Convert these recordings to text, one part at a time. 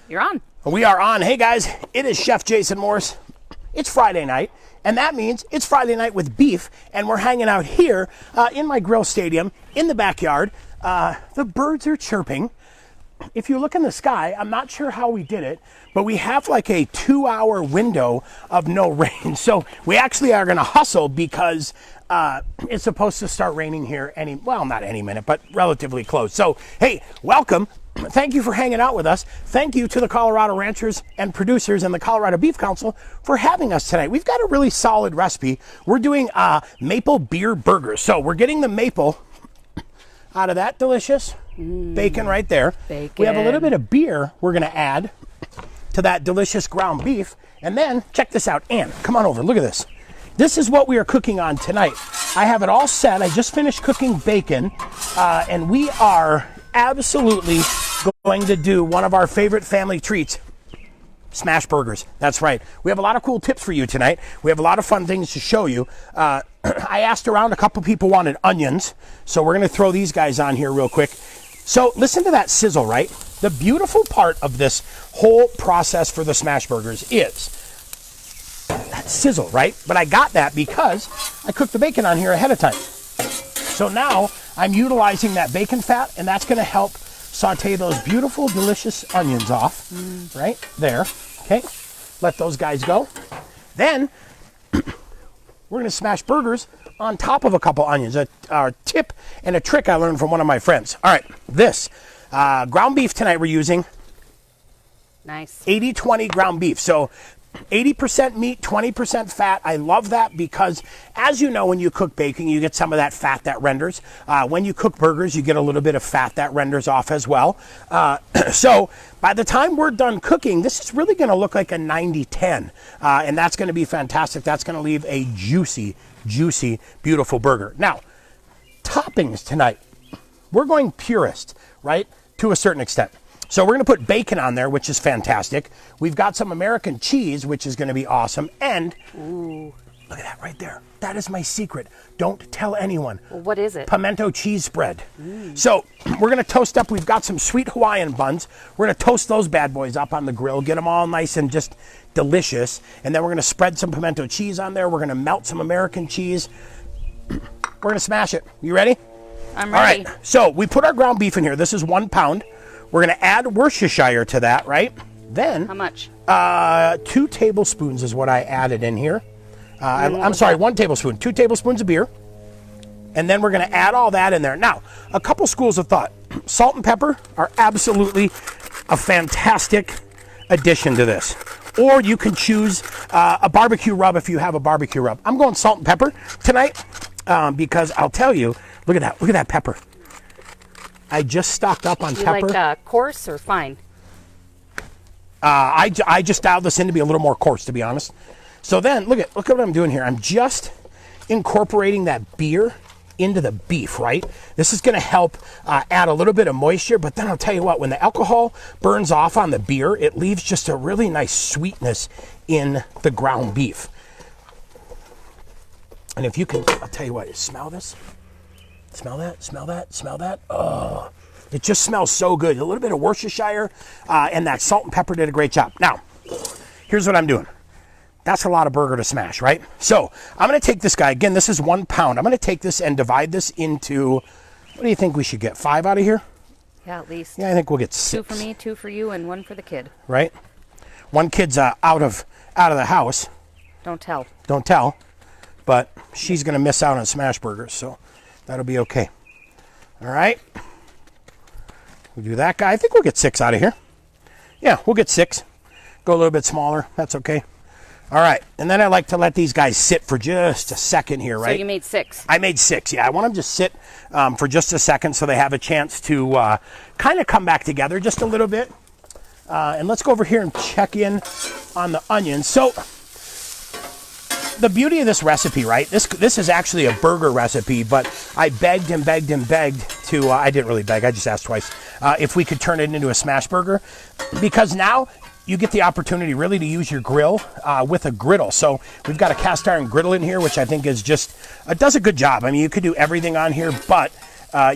You're on. We are on. Hey guys, it is Chef Jason Morse. It's Friday night, and that means it's Friday night with beef, and we're hanging out here in my grill stadium in the backyard. The birds are chirping. If you look in the sky, I'm not sure how we did it, but we have like a 2-hour window of no rain. So we actually are going to hustle because it's supposed to start raining here not any minute, but relatively close. So, hey, welcome. Thank you for hanging out with us. Thank you to the Colorado ranchers and producers and the Colorado Beef Council for having us tonight. We've got a really solid recipe. We're doing maple beer burgers. So we're getting the maple out of that delicious bacon right there. Bacon. We have a little bit of beer we're going to add to that delicious ground beef. And then, check this out. Ann, come on over. Look at this. This is what we are cooking on tonight. I have it all set. I just finished cooking bacon, and we are absolutely going to do one of our favorite family treats, smash burgers. That's right. We have a lot of cool tips for you tonight. We have a lot of fun things to show you. I asked around, a couple people wanted onions, so we're going to throw these guys on here real quick. So listen to that sizzle, right? The beautiful part of this whole process for the smash burgers is that sizzle, right? But I got that because I cooked the bacon on here ahead of time. So now I'm utilizing that bacon fat, and that's going to help saute those beautiful, delicious onions off right there. Okay, let those guys go. Then we're going to smash burgers on top of a couple onions. A tip and a trick I learned from one of my friends. All right, this ground beef tonight we're using. Nice. 80-20 ground beef. So 80% meat, 20% fat. I love that because, as you know, when you cook bacon, you get some of that fat that renders. When you cook burgers, you get a little bit of fat that renders off as well. So by the time we're done cooking, this is really going to look like a 90-10. And that's going to be fantastic. That's going to leave a juicy, juicy, beautiful burger. Now, toppings tonight. We're going purist, right, to a certain extent. So we're going to put bacon on there, which is fantastic. We've got some American cheese, which is going to be awesome. And look at that right there. That is my secret. Don't tell anyone. Well, what is it? Pimento cheese spread. So we're going to toast up. We've got some sweet Hawaiian buns. We're going to toast those bad boys up on the grill, get them all nice and just delicious. And then we're going to spread some pimento cheese on there. We're going to melt some American cheese. We're going to smash it. You ready? I'm ready. All right. So we put our ground beef in here. This is 1 pound. We're going to add Worcestershire to that, right? Then, how much? 2 tablespoons is what I added in here. I'm sorry, 1 tablespoon. 2 tablespoons of beer. And then we're going to add all that in there. Now, a couple schools of thought. Salt and pepper are absolutely a fantastic addition to this. Or you can choose a barbecue rub if you have a barbecue rub. I'm going salt and pepper tonight because I'll tell you, look at that pepper. I just stocked up on pepper. You like coarse or fine? I just dialed this in to be a little more coarse, to be honest. So then, look at what I'm doing here. I'm just incorporating that beer into the beef, right? This is going to help add a little bit of moisture, but then I'll tell you what, when the alcohol burns off on the beer, it leaves just a really nice sweetness in the ground beef. And if you can, I'll tell you what, smell this. Smell that, smell that, smell that. Oh, it just smells so good. A little bit of Worcestershire and that salt and pepper did a great job. Now, here's what I'm doing. That's a lot of burger to smash, right? So I'm going to take this guy. Again, this is 1 pound. I'm going to take this and divide this into, what do you think we should get? 5 out of here? Yeah, at least. Yeah, I think we'll get 6. 2 for me, 2 for you, and 1 for the kid. Right? 1 kid's out of the house. Don't tell. Don't tell. But she's going to miss out on smash burgers, so that'll be okay. All right. We'll do that guy. I think we'll get 6 out of here. Yeah, we'll get 6. Go a little bit smaller. That's okay. All right. And then I like to let these guys sit for just a second here, right? So you made 6. I made 6, yeah. I want them to sit for just a second so they have a chance to kind of come back together just a little bit. And let's go over here and check in on the onions. So the beauty of this recipe, right? This is actually a burger recipe, but I begged and begged and begged to, I didn't really beg, I just asked twice, if we could turn it into a smash burger. Because now you get the opportunity really to use your grill with a griddle. So we've got a cast iron griddle in here, which I think is just, it does a good job. I mean, you could do everything on here, but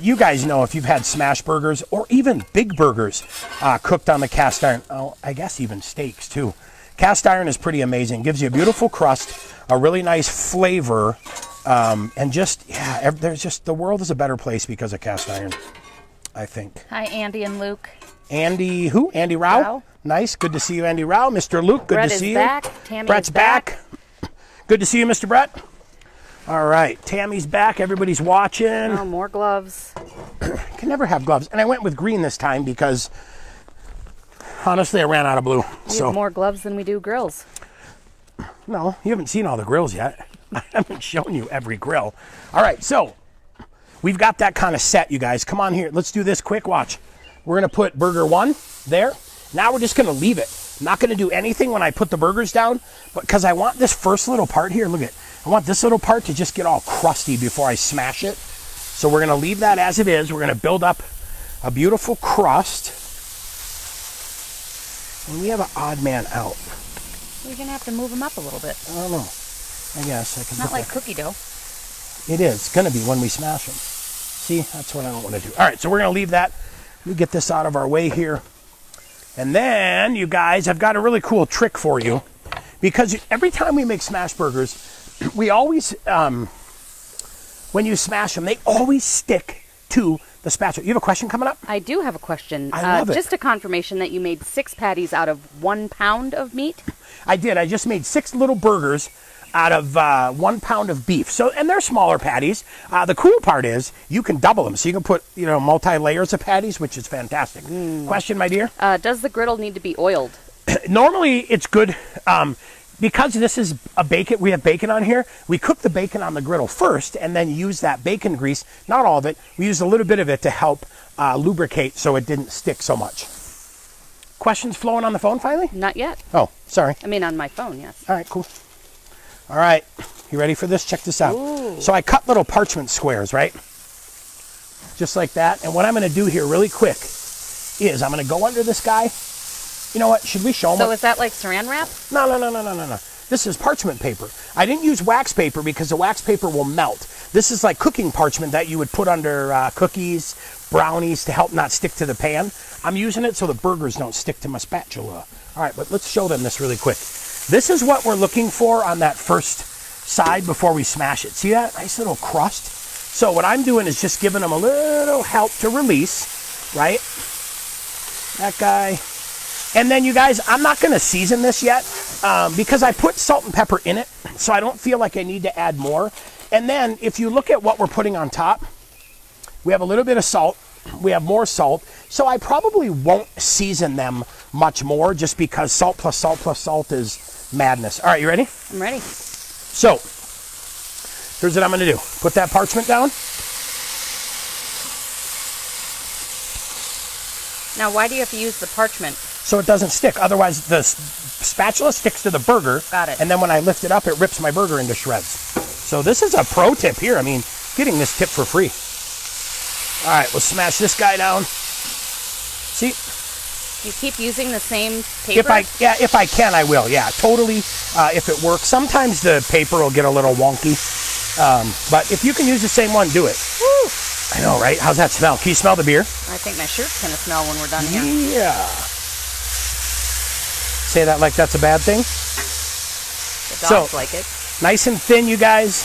You guys know if you've had smash burgers or even big burgers cooked on the cast iron. Oh, I guess even steaks too. Cast iron is pretty amazing. Gives you a beautiful crust, a really nice flavor, and just, yeah, there's just, the world is a better place because of cast iron, I think. Hi, Andy and Luke. Andy, who? Andy Rao? Rao. Nice. Good to see you, Andy Rao. Mr. Luke, good Brett to is see back. you. Tammy Brett's is back. Good to see you, Mr. Brett. All right. Tammy's back. Everybody's watching. Oh, more gloves. Can never have gloves. And I went with green this time because, honestly, I ran out of blue. We have more gloves than we do grills. No, you haven't seen all the grills yet. I haven't shown you every grill. All right, so we've got that kind of set, you guys. Come on here. Let's do this quick. Watch. We're going to put burger 1 there. Now we're just going to leave it. I'm not going to do anything when I put the burgers down, but because I want this first little part here, look at, I want this little part to just get all crusty before I smash it. So we're going to leave that as it is. We're going to build up a beautiful crust. And we have an odd man out. We're going to have to move them up a little bit. I don't know. I guess I can. Not like cookie dough. It is. It's going to be when we smash them. See, that's what I don't want to do. All right, so we're going to leave that. Let me get this out of our way here. And then, you guys, I've got a really cool trick for you. Because every time we make smash burgers, we always, when you smash them, they always stick to the spatula. You have a question coming up? I do have a question. I love it. Just a confirmation that you made 6 patties out of 1 pound of meat? I did. I just made 6 little burgers out of 1 pound of beef. So, and they're smaller patties. The cool part is you can double them. So you can put, multi-layers of patties, which is fantastic. Question, my dear? Does the griddle need to be oiled? Normally, it's good. Because this is a bacon, we have bacon on here, we cook the bacon on the griddle first and then use that bacon grease, not all of it, we used a little bit of it to help lubricate so it didn't stick so much. Questions flowing on the phone finally? Not yet. Oh, sorry. I mean, on my phone, yes. All right, cool. All right, you ready for this? Check this out. Ooh. So I cut little parchment squares, right? Just like that. And what I'm going to do here really quick is I'm going to go under this guy. You know what? Should we show them? So is that like saran wrap? No. This is parchment paper. I didn't use wax paper because the wax paper will melt. This is like cooking parchment that you would put under cookies, brownies to help not stick to the pan. I'm using it so the burgers don't stick to my spatula. All right, but let's show them this really quick. This is what we're looking for on that first side before we smash it. See that? Nice little crust. So what I'm doing is just giving them a little help to release, right? That guy. And then, you guys, I'm not going to season this yet because I put salt and pepper in it, so I don't feel like I need to add more. And then, if you look at what we're putting on top, we have a little bit of salt. We have more salt. So I probably won't season them much more just because salt plus salt plus salt is madness. All right, you ready? I'm ready. So, here's what I'm going to do. Put that parchment down. Now, why do you have to use the parchment? So it doesn't stick. Otherwise, the spatula sticks to the burger. Got it. And then when I lift it up, it rips my burger into shreds. So this is a pro tip here. I mean, getting this tip for free. All right, we'll smash this guy down. See? You keep using the same paper? If I can, I will. Yeah, totally. If it works. Sometimes the paper will get a little wonky. But if you can use the same one, do it. Woo! I know, right? How's that smell? Can you smell the beer? I think my shirt's going to smell when we're done here. Yeah. Say that like that's a bad thing. The dogs like it. Nice and thin, you guys.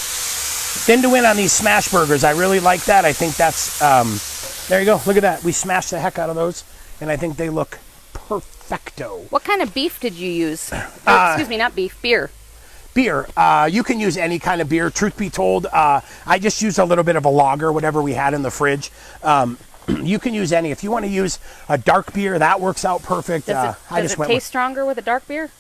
Thin to win on these smash burgers. I really like that. I think that's, there you go. Look at that. We smashed the heck out of those, and I think they look perfecto. What kind of beef did you use? Excuse me, not beef, beer. Beer. You can use any kind of beer. Truth be told, I just used a little bit of a lager, whatever we had in the fridge. You can use any. If you want to use a dark beer, that works out perfect. Does it taste stronger with a dark beer?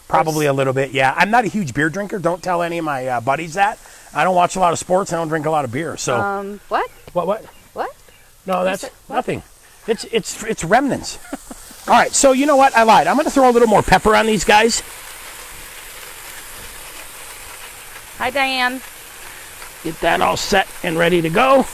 Probably a little bit, yeah. I'm not a huge beer drinker. Don't tell any of my buddies that. I don't watch a lot of sports. I don't drink a lot of beer. So what? What? No, that's nothing. It's remnants. All right, so you know what? I lied. I'm going to throw a little more pepper on these guys. Hi, Diane. Get that all set and ready to go.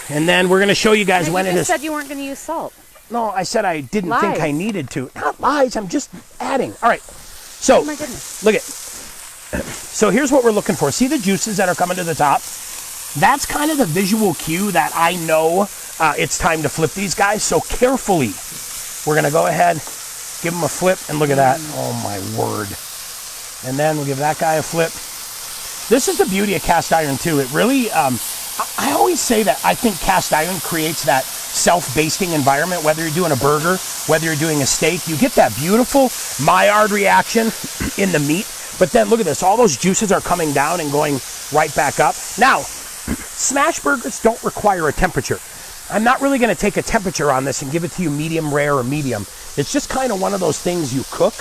And then we're going to show you guys when it is. You said you weren't going to use salt. No, I said I didn't Lies. think I needed to. Not lies. I'm just adding. All right. So, oh my goodness. look at. So here's what we're looking for. See the juices that are coming to the top? that's kind of the visual cue that I know it's time to flip these guys. So carefully, we're going to go ahead, give them a flip, and look at that. Oh, my word. And then we'll give that guy a flip. This is the beauty of cast iron, too. It really, I always say that I think cast iron creates that self-basting environment. Whether you're doing a burger, whether you're doing a steak, you get that beautiful Maillard reaction in the meat. But then look at this. All those juices are coming down and going right back up. Now, smash burgers don't require a temperature. I'm not really going to take a temperature on this and give it to you medium rare or medium. It's just kind of one of those things you cook.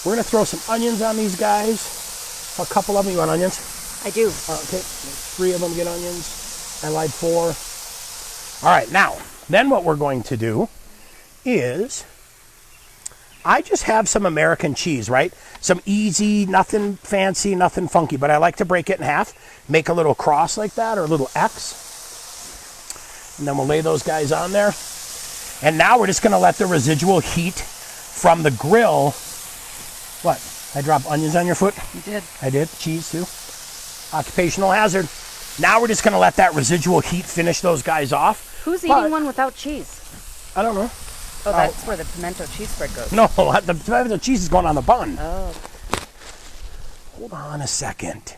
We're going to throw some onions on these guys. A couple of them. You want onions? I do. Okay, 3 of them get onions. I like 4. All right, now, then what we're going to do is, I just have some American cheese, right? Some easy, nothing fancy, nothing funky, but I like to break it in half, make a little cross like that, or a little X. And then we'll lay those guys on there. And now we're just gonna let the residual heat from the grill. What? I dropped onions on your foot? You did. I did. Cheese too. Occupational hazard. Now we're just going to let that residual heat finish those guys off. Who's eating one without cheese? I don't know. Oh, that's where the pimento cheese spread goes. No, the cheese is going on the bun. Oh. Hold on a second.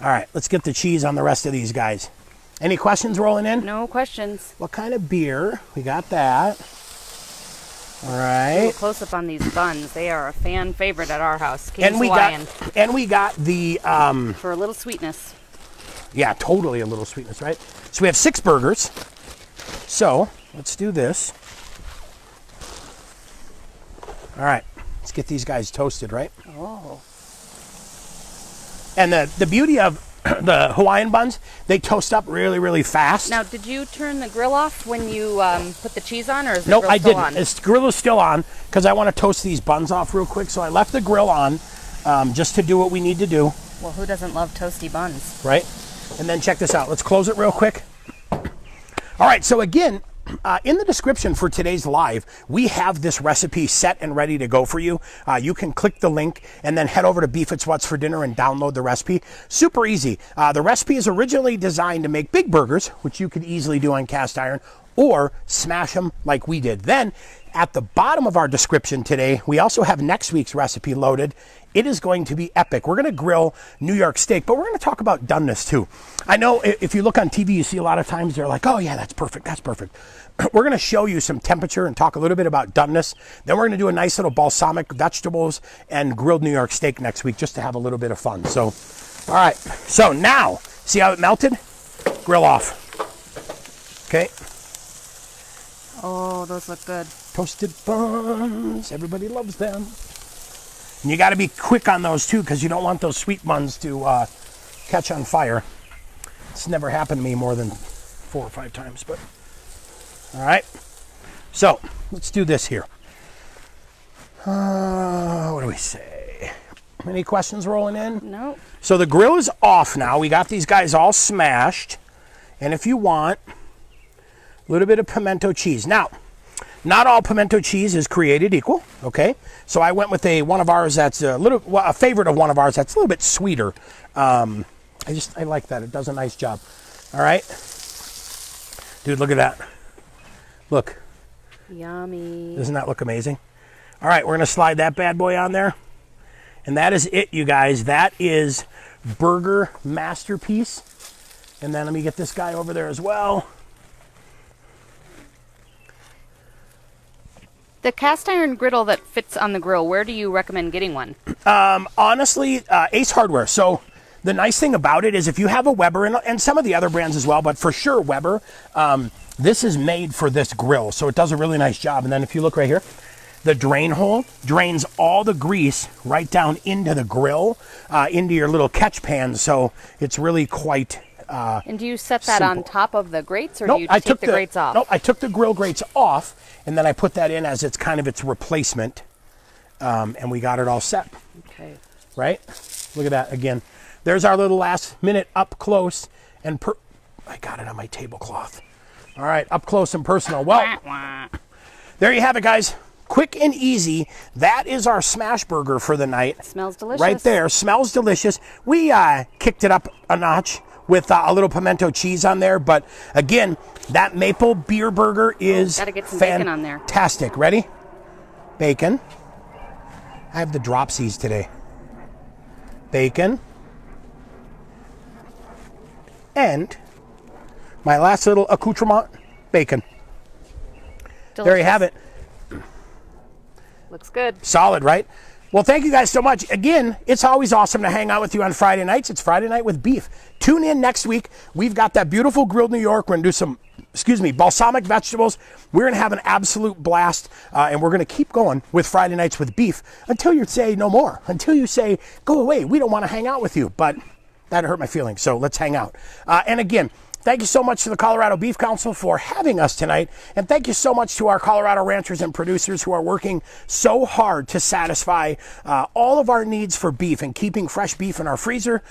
All right, let's get the cheese on the rest of these guys. Any questions rolling in? No questions. What kind of beer? We got that. All right. A little close up on these buns. They are a fan favorite at our house. King's And we Hawaiian. got the for a little sweetness. Yeah, totally a little sweetness, right? So we have 6 burgers. So let's do this. All right, let's get these guys toasted, right? Oh. And the beauty of the Hawaiian buns, they toast up really, really fast. Now, did you turn the grill off when you put the cheese on, or is the Nope, grill I still didn't. on? The grill is still on because I want to toast these buns off real quick. So I left the grill on just to do what we need to do. Well, who doesn't love toasty buns? Right? And then check this out. Let's close it real quick. All right, so again, in the description for today's live, we have this recipe set and ready to go for you. You can click the link and then head over to Beef It's What's for Dinner and download the recipe. Super easy. The recipe is originally designed to make big burgers, which you could easily do on cast iron, or smash them like we did. Then, at the bottom of our description today, we also have next week's recipe loaded. It is going to be epic. We're going to grill New York steak, but we're going to talk about doneness too. I know if you look on TV, you see a lot of times they're like, oh yeah, that's perfect, that's perfect. We're going to show you some temperature and talk a little bit about doneness. Then we're going to do a nice little balsamic vegetables and grilled New York steak next week just to have a little bit of fun. So, all right. So now, see how it melted? Grill off. Okay. Oh, those look good. Toasted buns. Everybody loves them. And you got to be quick on those too because you don't want those sweet buns to catch on fire. It's never happened to me more than 4 or 5 times, but all right. So let's do this here. What do we say? Any questions rolling in? No. So the grill is off now. We got these guys all smashed. And if you want, a little bit of pimento cheese. Now, not all pimento cheese is created equal, okay? So I went with one of ours that's a favorite of one of ours that's a little bit sweeter. I like that. It does a nice job. All right? Dude, look at that. Look. Yummy. Doesn't that look amazing? All right, we're going to slide that bad boy on there. And that is it, you guys. That is Burger Masterpiece. And then let me get this guy over there as well. The cast iron griddle that fits on the grill, where do you recommend getting one? Honestly, Ace Hardware. So the nice thing about it is if you have a Weber, and some of the other brands as well, but for sure Weber, this is made for this grill. So it does a really nice job. And then if you look right here, the drain hole drains all the grease right down into the grill, into your little catch pan. So it's really quite and do you set that simple. on top of the grates, or Nope, do you take the grates off? Nope, I took the grill grates off, and then I put that in as its replacement, and we got it all set. Okay. Right? Look at that again. There's our little last minute up close and I got it on my tablecloth. All right, up close and personal. Well, there you have it, guys. quick and easy. That is our smash burger for the night. It smells delicious. Right there. Smells delicious. We kicked it up a notch with a little pimento cheese on there. But again, that maple beer burger is Gotta get some bacon on there. Fantastic. Ready? Bacon. I have the dropsies today. Bacon. And my last little accoutrement, bacon. Delicious. There you have it. Looks good. Solid, right? Well, thank you guys so much. Again, it's always awesome to hang out with you on Friday nights. It's Friday Night with Beef. Tune in next week. We've got that beautiful grilled New York. We're going to do some, balsamic vegetables. We're going to have an absolute blast, and we're going to keep going with Friday Nights with Beef until you say no more, until you say, go away, we don't want to hang out with you. But that hurt my feelings, so let's hang out. And again, thank you so much to the Colorado Beef Council for having us tonight. And thank you so much to our Colorado ranchers and producers who are working so hard to satisfy all of our needs for beef and keeping fresh beef in our freezer,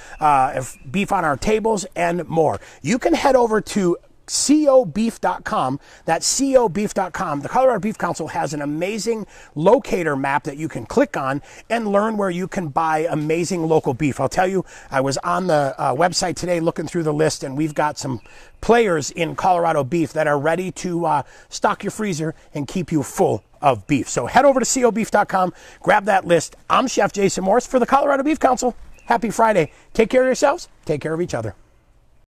beef on our tables, and more. You can head over to cobeef.com. That's cobeef.com. The Colorado Beef Council has an amazing locator map that you can click on and learn where you can buy amazing local beef. I'll tell you, I was on the website today looking through the list, and we've got some players in Colorado beef that are ready to stock your freezer and keep you full of beef. So head over to cobeef.com, grab that list. I'm Chef Jason Morris for the Colorado Beef Council. Happy Friday. Take care of yourselves. Take care of each other.